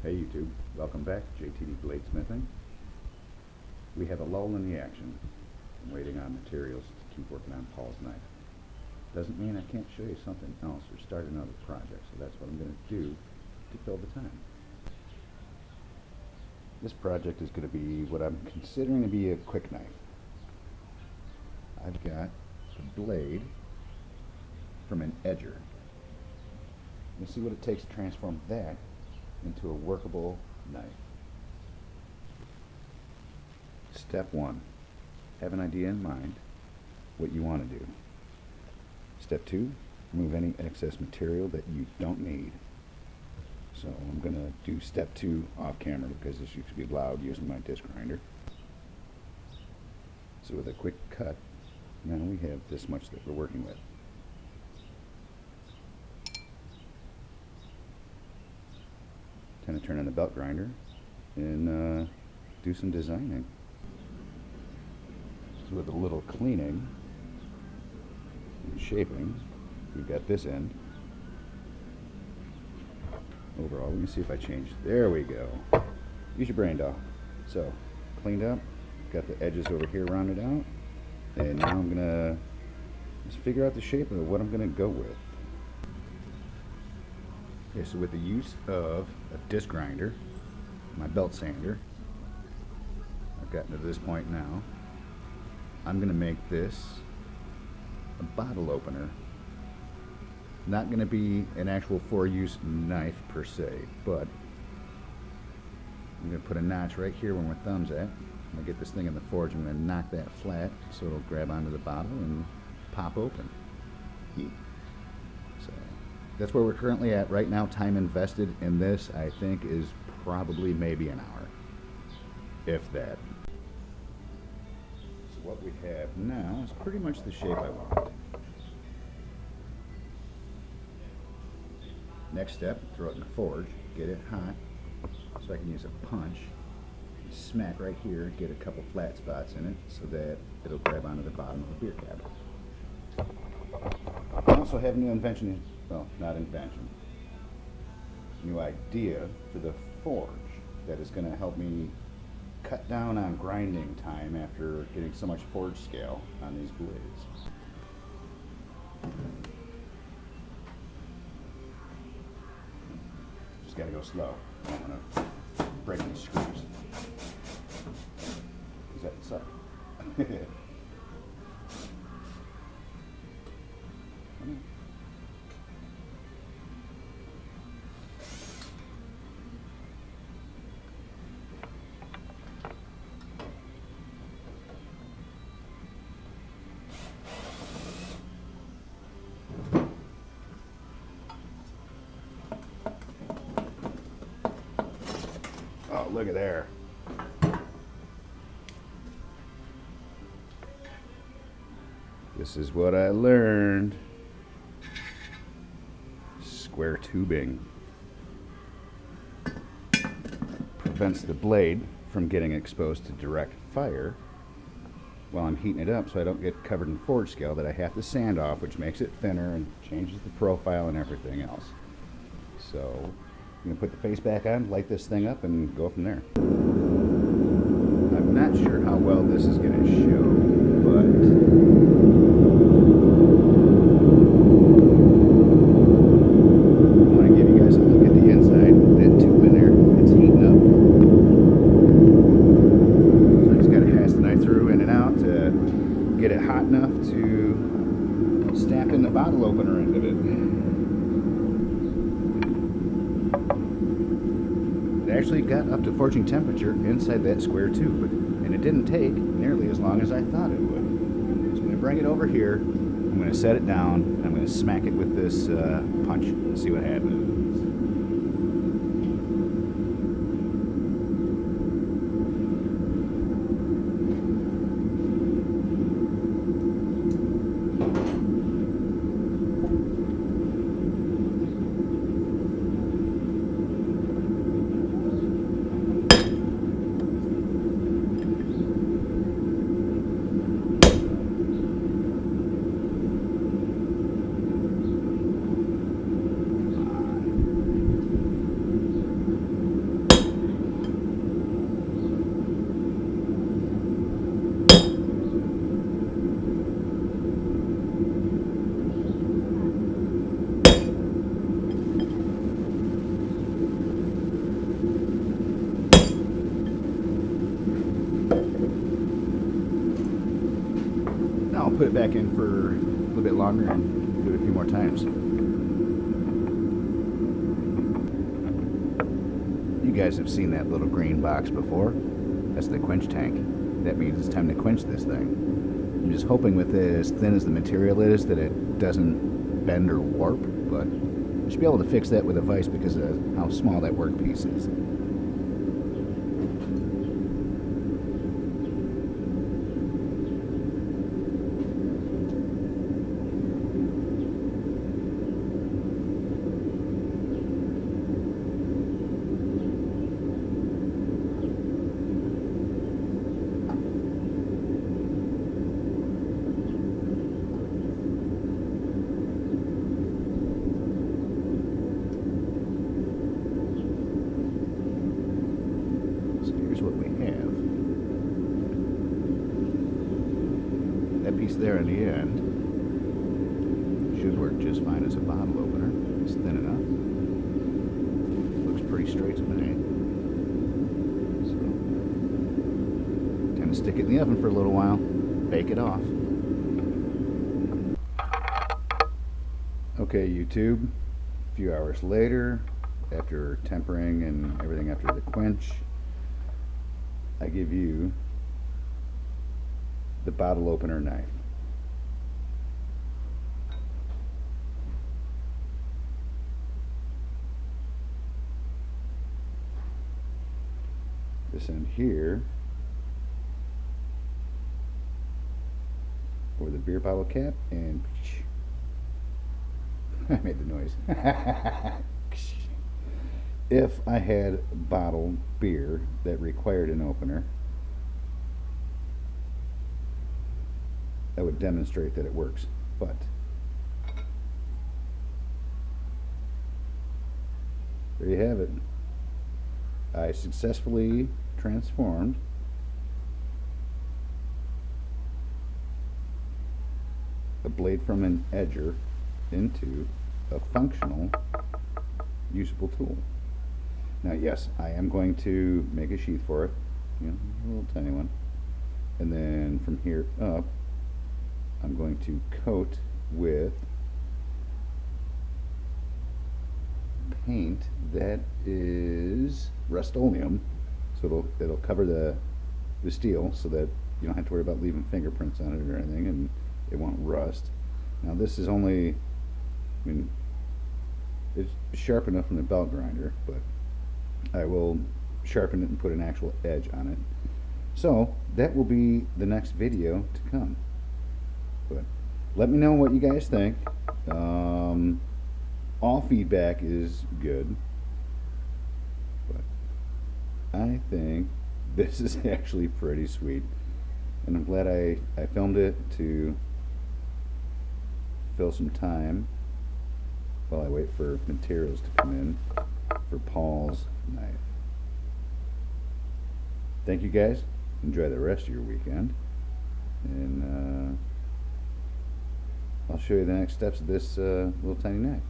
Hey YouTube, welcome back to JTD Bladesmithing. We have a lull in the action. I'm waiting on materials to keep working on Paul's knife. Doesn't mean I can't show you something else or start another project, so that's what I'm going to do to fill the time. This project is going to be what I'm considering to be a quick knife. I've got the blade from an edger. Let's see what it takes to transform that into a workable knife. Step 1. Have an idea in mind what you want to do. Step 2. Remove any excess material that you don't need. So I'm going to do step 2 off camera because this used to be loud using my disc grinder. So with a quick cut, now we have this much that we're working with. Kind of turn on the belt grinder and do some designing. So with a little cleaning and shaping, we've got this end. Overall, let me see if I change. There we go. Use your brain, doll. So, cleaned up, got the edges over here rounded out, and now I'm gonna just figure out the shape of what I'm gonna go with. Okay, so with the use of a disc grinder, my belt sander, I've gotten to this point now, I'm going to make this a bottle opener. Not going to be an actual for-use knife per se, but I'm going to put a notch right here where my thumb's at. I'm going to get this thing in the forge, I'm going to knock that flat so it'll grab onto the bottle and pop open. So that's where we're currently at right now. Time invested in this, I think, is probably maybe an hour, if that. So what we have now is pretty much the shape I want. Next step, throw it in the forge, get it hot, so I can use a punch, smack right here, get a couple flat spots in it, so that it'll grab onto the bottom of the beer cabinet. I also have a new invention. Well, not invention. New idea for the forge that is going to help me cut down on grinding time after getting so much forge scale on these blades. Just got to go slow. I don't want to break any screws. Does that suck? Oh, look at there. This is what I learned. Square tubing prevents the blade from getting exposed to direct fire while I'm heating it up, so I don't get covered in forge scale that I have to sand off, which makes it thinner and changes the profile and everything else. So I'm going to put the face back on, light this thing up, and go from there. I'm not sure how well this is going to show, but get it hot enough to stamp in the bottle opener end of it. It actually got up to forging temperature inside that square tube, and it didn't take nearly as long as I thought it would. So I'm going to bring it over here, I'm going to set it down, and I'm going to smack it with this punch and see what happens. put it back in for a little bit longer and do it a few more times. You guys have seen that little green box before. That's the quench tank. That means it's time to quench this thing. I'm just hoping with it as thin as the material is that it doesn't bend or warp, but I should be able to fix that with a vise because of how small that workpiece is. What we have. That piece there in the end should work just fine as a bottle opener. It's thin enough. Looks pretty straight to me. So, kind of stick it in the oven for a little while, bake it off. Okay, YouTube, a few hours later, after tempering and everything after the quench, I give you the bottle opener knife. This end here for the beer bottle cap, and I made the noise. If I had bottled beer that required an opener, I would demonstrate that it works. But there you have it. I successfully transformed a blade from an edger into a functional, usable tool. Now, yes, I am going to make a sheath for it, you know, a little tiny one, and then from here up, I'm going to coat with paint that is Rust-Oleum, so it'll cover the steel so that you don't have to worry about leaving fingerprints on it or anything, and it won't rust. Now, this is only, I mean, it's sharp enough from the belt grinder, but I will sharpen it and put an actual edge on it. So that will be the next video to come. But let me know what you guys think. All feedback is good, but I think this is actually pretty sweet, and I'm glad I filmed it to fill some time while I wait for materials to come in for Paul's knife. Thank you guys. Enjoy the rest of your weekend, and I'll show you the next steps of this little tiny knife.